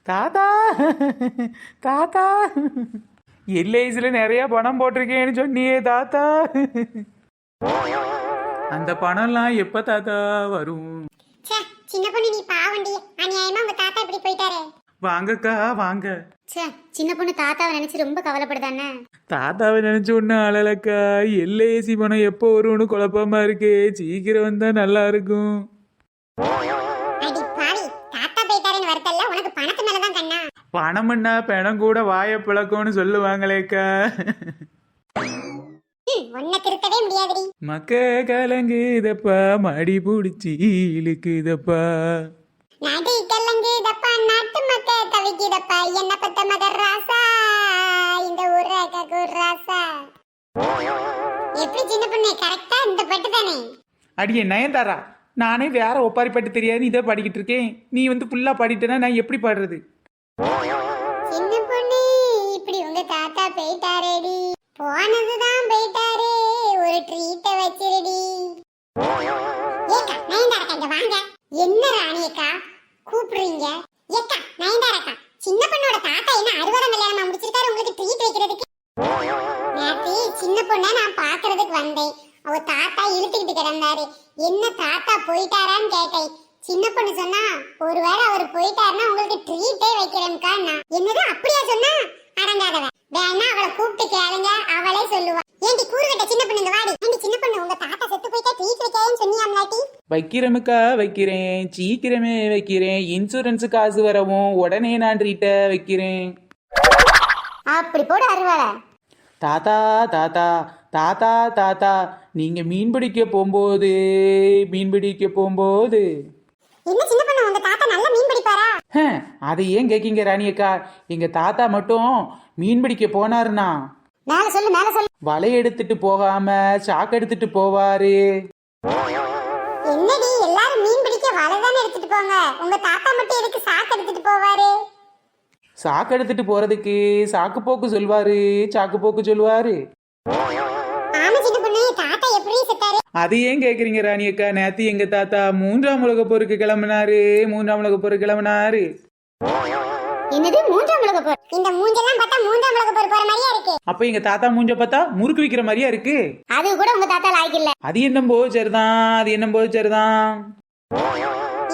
தாத்தா தாத்தா எல்ஐசில நிறைய பணம் போட்டிருக்கேன்னு சொன்னியே தாத்தா. அந்த பணம்லாம் எப்ப தாத்தா வரும்? ச்சே, சின்ன பொண்ணு நீ பாவண்டி. அநியாயமா உங்க தாத்தா இப்படி போயிட்டாரே. வாங்கக்கா வாங்க. ச்சே, சின்ன பொண்ணு தாத்தாவை நினைச்சு ரொம்ப கவலைப்படுதானே. தாத்தாவை நினைச்ச ஒண்ணு அழலக்கா. எல்ஐசி பணம் எப்போ வரும்னு குழப்பமா இருக்கே. சீக்கிரம் வந்தா நல்லா இருக்கும். அடி பாவி, தாத்தா போயிட்டாரேன்னு வருத்தல்ல, உனக்கு பணத்து மேலதான் கண்ணா. பணம்னா பணம் கூட வாய பிளக்கும்னு சொல்லுவாங்களேக்கா. உன்னை திருத்தவே முடியாதுடி. மக்க கலங்குதப்பா, மடி புடிச்சி இழுக்குதப்பா. நாடு கலங்குதப்பா, நாட்டு மக்க தவிக்குதப்பா, என்ன பத்த மகர் ராசா, இந்த ஊராக குர்ராசா. எப்படி சின்ன பொண்ணு, கரெக்டா இந்த பட்டு தானே? அடியே நயன்தாரா, நானே வேற ஒப்பாரி பாட்டு தெரியாது இதை பாடிக்கிட்டு இருக்கேன். நீ வந்து ஃபுல்லா பாடிட்டேன்னா நான் எப்படி பாடுறது? சின்ன பொண்ணு, இப்படி உங்க தாத்தா போயிட்டாரேடி. போனதுதான் போயிட்டாரே, ஒரு ட்ரீட்டை வச்சிருடி. ஏக்கா நயன்தாரக்கா, இங்க வாங்க. என்ன ராணியக்கா கூப்பிடுறீங்க? ஏக்கா நயன்தாரக்கா, சின்ன பொண்ணோட தாத்தா என்ன 60ஆம் கல்யாணமா முடிச்சிருக்காரு, உங்களுக்கு ட்ரீட் வைக்கிறதுக்கு. நேத்து சின்ன பொண்ணை நான் பாக்குறதுக்கு வந்தேன். அவ தாத்தா இழுத்துக்கிட்டு கிடந்தாரு. என்ன தாத்தா போயிட்டாரான்னு கேட்டேன். சின்ன பொண்ணு சொன்னா, ஒருவேளை அவர் போயிட்டாருன்னா உங்களுக்கு ட்ரீட்டே வைக்கிறேன்க்கா. என்னது அப்படியா சொன்னா? அடங்காதவ. வேணா அவளை கூப்பிட்டு கேளுங்க, அவளே சொல்லுவா. ஏண்டி கூறுகட்ட சின்ன பொண்ணு, இந்த வாடி. ஏண்டி சின்ன பொண்ணு, உங்க தாத்தா செத்து போயிட்டா ட்ரீட் வைக்கிறேன்னு சொன்னியாம்லாட்டி? வைக்கிறமுக்கா வைக்கிறேன், சீக்கிரமே வைக்கிறேன். இன்சூரன்ஸ் காசு வரவும் உடனே நான் ட்ரீட்டை வைக்கிறேன். அப்படி போட அருவாள. தாத்தா தாத்தா தாத்தா தாத்தா, நீங்க மீன் பிடிக்க போகும்போது என்ன சின்ன பொண்ணு, உங்க தாத்தா நல்ல மீன் பிடிப்பாரா? அதை ஏன் கேக்கீங்க ராணியக்கா? எங்க தாத்தா மட்டும் மீன் பிடிக்க போனாருன்னா மேல சொல்லு, மேல சொல்லு. வலை எடுத்துட்டு போகாம சாக்கு எடுத்துட்டு போவாரு. என்னடி எல்லாரும் மீன் பிடிக்க வலை தானே எடுத்துட்டு போங்க, உங்க தாத்தா மட்டும் எதுக்கு சாக்கு எடுத்துட்டு போவாரு? சாக்கு எடுத்துட்டு போறதுக்கு சாக்கு போக்கு சொல்வாரு, சாக்கு போக்கு சொல்லுவாரு. ஆமா சின்ன பொண்ணு, தாத்தா எப்படி செத்தாரு? அது ஏன் கேக்குறீங்க ராணியக்கா? நேத்து எங்க தாத்தா 3ஆம் உலக போருக்கு கிளம்பினாரு. என்னது 3ஆம் உலக போர்? இந்த மூஞ்செல்லாம் பார்த்தா 3ஆம் உலக போர் போற மாதிரியா இருக்கு. அப்ப எங்க தாத்தா மூஞ்ச பார்த்தா முறுக்கு விக்கிற மாதிரியா இருக்கு. அது கூட உங்க தாத்தா லாய்க்கு இல்ல. அது என்னம்போ சரிதான்.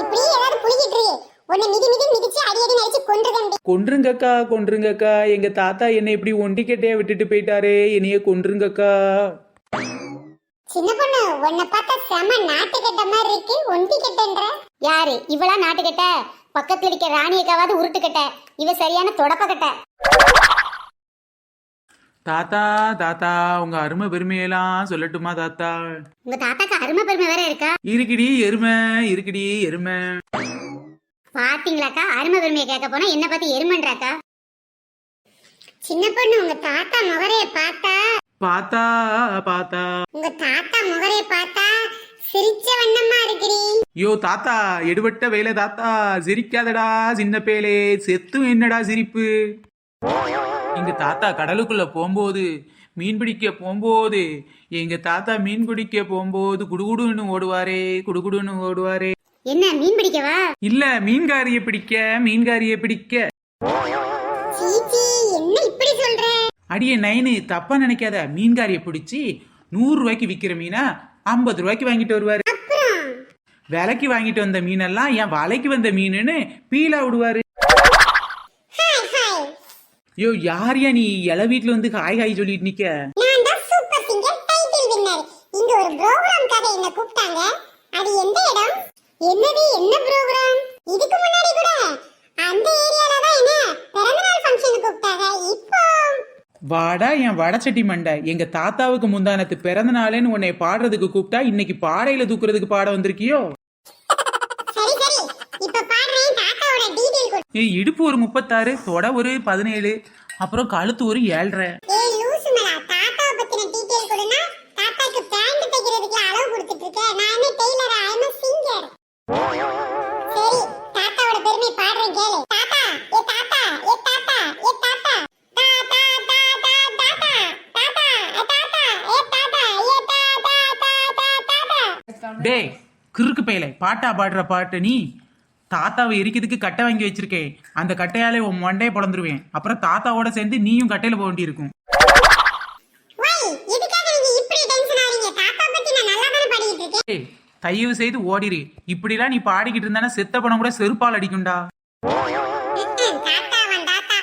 இப்படி ஏதாவது புளிக்கிட்டு இருக்கு. உன்னை மிதிச்சு அடி நடிச்சு கொன்றுங்கக்கா. எங்க தாத்தா என்னை இப்படி ஒண்டிக்கட்டையா விட்டுட்டு போயிட்டாரே, என்னைய கொன்றுங்கக்கா. சின்ன பொண்ணு, உன்னை பார்த்தா செம நாட்டுக்கட்ட மாதிரி இருக்கு. ஒண்டிக்கட்டன்ற யாரு? இவளா நாட்டுக்கட்ட? பக்கத்துல இருக்க ராணியக்காவது உருட்டுக்கட்ட. இவ சரியான தொடப்பக்கட்ட. தாத்தா தாத்தா, உங்க அருமை பெருமையெல்லாம் சொல்லட்டுமா தாத்தா? உங்க தாத்தாக்கு அருமை பெருமை வேற இருக்கா? இருக்குடி எருமை. பாத்தீங்களாக்கா, அருமை பெருமையை கேட்க போனா என்ன பார்த்து எருமன்றாக்கா. சின்ன பொண்ணு, உங்க தாத்தா முகரைய பார்த்தா உங்க தாத்தா முகரைய பார்த்தா சிரிச்ச வண்ணமா இருக்குடி. யோ தாத்தா, எடுபட்ட வேலை தாத்தா, சிரிக்காதடா சின்ன பேலே, செத்து என்னடா சிரிப்பு. எங்க தாத்தா கடலுக்குள்ள போகும்போது, மீன் பிடிக்க போகும்போது, குடுகுடுன்னு ஓடுவாரே. என்ன மீன் பிடிக்கவா? இல்ல, மீன்காரிய பிடிக்க. சீச்சி, என்ன இப்படி சொல்ற? அடியே நைனு, தப்பா நினைக்காத. மீன்காரிய பிடிச்சி 100 ரூபாய்க்கு விக்கிற மீனை 50 ரூபாய்க்கு வாங்கிட்டு வருவாரு. விலைக்கு வாங்கிட்டு வந்த மீனெல்லாம் என் வலைக்கு வந்த மீனுன்னு பீலா விடுவாரு. யோ, யாரியா நீ இல வீட்டுல வந்து ஹாய் சொல்லிட்டு நிக்க? நான் தான் சூப்பர் சிங்கர் டைட்டில் வின்னர். இங்க ஒரு ப்ரோகிராம்காக என்ன கூப்பிட்டாங்க. அது எந்த இடம்? என்னது, என்ன ப்ரோகிராம்? இதுக்கு முன்னாடி கூட அந்த ஏரியால தான் என்ன பிறந்தநாள் ஃபங்க்ஷனுக்கு கூப்பிட்டாங்க. இப்போ வாடா என் வடச்சட்டி மண்டை, எங்க தாத்தாவுக்கு முந்தானத்து பிறந்த நாளேன்னு உன்னை பாடுறதுக்கு கூப்பிட்டா இன்னைக்கு பாடையில தூக்குறதுக்கு பாட வந்திருக்கியோ? சரி, இப்ப பாடுறேன். தாத்தாவோட டீடைல் கொடு. இடுப்பு ஒரு 36, தொட ஒரு 17, அப்புறம் கழுத்து ஒரு 7.5. ஏய் லூசு மேலா, தாத்தாவை பத்தின டீடைல் கொடுனா தாத்தாக்கு பேண்ட் தைக்கிறதுக்கு அளவு கொடுத்துட்டு இருக்கேன். நான் என்ன டெய்லர், ஐ அம் சிங்கர். சரி, தாத்தாவோட பெருமை பாடுறேன் கேளு. தாத்தா, ஏ தாத்தா, ஏ தாத்தா, ஏ தாத்தா, தாத்தா தாத்தா தாத்தா தாத்தா தாத்தா, ஏ தாத்தா, ஏ தாத்தா தாத்தா தாத்தா. டேய் கிறுக்கு பையலே, பாட்டா பாடுற பாட்டு நீ? தாத்தாவை எரிக்கிறதுக்கு கட்டை வாங்கி வச்சிருக்கேன். அந்த கட்டையாலே உன் மண்டையை பொழந்துருவேன். அப்புறம் தாத்தாவோட சேர்ந்து நீயும் கட்டையில போக வேண்டியிருக்கும். ஒய் எதுக்காக நீங்க இப்படி டென்ஷன் ஆறீங்க? தாத்தா பத்தி நான் நல்லா தான பாடிட்டு இருக்கேன். ஏய், தயவு செய்து ஓடிரு. இப்படிலாம் நீ பாடிக்கிட்டு இருந்தானா செத்த பணம் கூட செருப்பால் அடிக்கும்டா. தாத்தா வன் தாத்தா.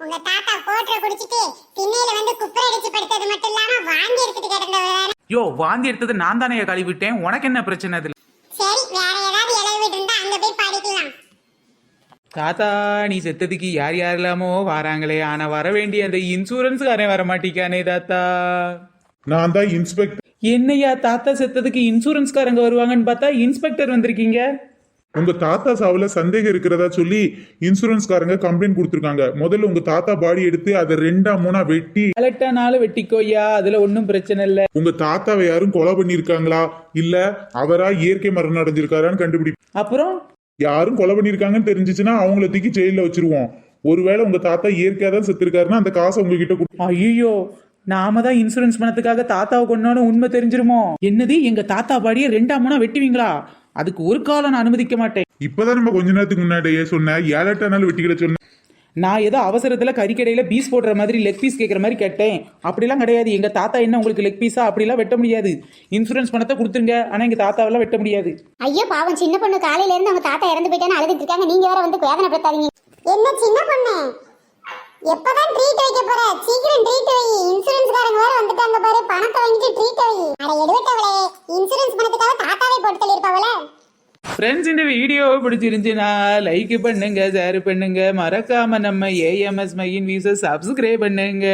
உங்க தாத்தா போட்ற குடிச்சிட்டு திண்ணையில வந்து குப்பை அடிச்சு படுத்தது மட்டும் இல்லாம வாந்தி எடுத்துட்டு கிடந்தவர். யோ, வாந்தி எடுத்தது நான் தானே கழுவிட்டேன். உனக்கு என்ன பிரச்சனை அதுல? சரி வேற ஏதாவது இலை வீடு இருந்தா அங்க போய் பாடிக்கலாம். தாத்தா, நீ செத்ததுக்கு யார் யாரெல்லாமோ வராங்களே, ஆனா வர வேண்டிய அந்த இன்சூரன்ஸ்காரன் வர மாட்டிக்கானே தாத்தா. நான் தான் இன்ஸ்பெக்டர். என்னையா தாத்தா செத்ததுக்கு இன்சூரன்ஸ்காரங்க வருவாங்கன்னு பார்த்தா இன்ஸ்பெக்டர் வந்திருக்கீங்க. உங்க தாத்தா சாவுல சந்தேகம் இருக்கிறதா சொல்லி இன்சூரன்ஸ்காரங்க கம்ப்ளைண்ட் கொடுத்துருக்காங்க. முதல்ல உங்க தாத்தா பாடி எடுத்து அதை 2 வெட்டி கலெக்டானாலும் வெட்டிக்கோயா, அதுல ஒன்றும் பிரச்சனை இல்லை. உங்க தாத்தாவை யாரும் கொலை பண்ணிருக்காங்களா இல்ல அவரா இயற்கை மரணம் அடைஞ்சிருக்காரான்னு கண்டுபிடி. அப்புறம் யாரும் கொலை பண்ணிருக்காங்கன்னு தெரிஞ்சிச்சுன்னா அவங்கள தூக்கி ஜெயில வச்சிருவோம். ஒருவேளை உங்க தாத்தா இயற்கையா தான் செத்துருக்காருன்னா அந்த காசை உங்ககிட்ட கொடு. ஐயோ, நாம தான் இன்சூரன்ஸ் பணத்துக்காக தாத்தாவை கொண்டாலும் உண்மை தெரிஞ்சிருமோ? என்னது, எங்க தாத்தா பாடிய 2 வெட்டுவீங்களா? அதுக்கு ஒரு காலம் நான் அனுமதிக்க மாட்டேன். இப்பதான் நம்ம கொஞ்ச நேரத்துக்கு முன்னாடியே சொன்ன 7-8 நாள் வெட்டிக்கிட சொன்ன. நான் ஏதோ அவசரத்துல கறிக்கடையில பீஸ் போடுற மாதிரி லெக் பீஸ் கேட்குற மாதிரி கேட்டேன். அப்படிலாம் கிடையாது. எங்க தாத்தா என்ன உங்களுக்கு லெக் பீஸா? அப்படிலாம் வெட்ட முடியாது. இன்சூரன்ஸ் பணத்தை கொடுத்துருங்க, ஆனா எங்க தாத்தாவெல்லாம் வெட்ட முடியாது. ஐயோ பாவம், சின்ன பொண்ணு காலையில இருந்து அவங்க தாத்தா இறந்து போயிட்டான்னு அழுதுட்டு இருக்காங்க. நீங்க வேற வந்து வேதனைப்படுத்தாதீங்க. என்ன சின்ன பொண்ணு, எப்பதான் ட்ரீட் வைக்க போற? சீக்கிரம் ட்ரீட் வை. இன்சூரன்ஸ்காரங்க வேற வந்துட்டாங்க பாரு. பணத்தை வாங்கிட்டு ட்ரீட் வை. அட எடுவட்டவளே, இன்சூரன்ஸ் பணத்துக்காக தாத்தாவே போட்டு தள்ளிருப்பாவல. ஃப்ரெண்ட்ஸ், இந்த வீடியோ பிடிச்சிருந்துச்சுன்னா லைக் பண்ணுங்க, ஷேர் பண்ணுங்க, மறக்காம நம்ம ஏஎம்எஸ் மையின் வீச சப்ஸ்கிரைப் பண்ணுங்க.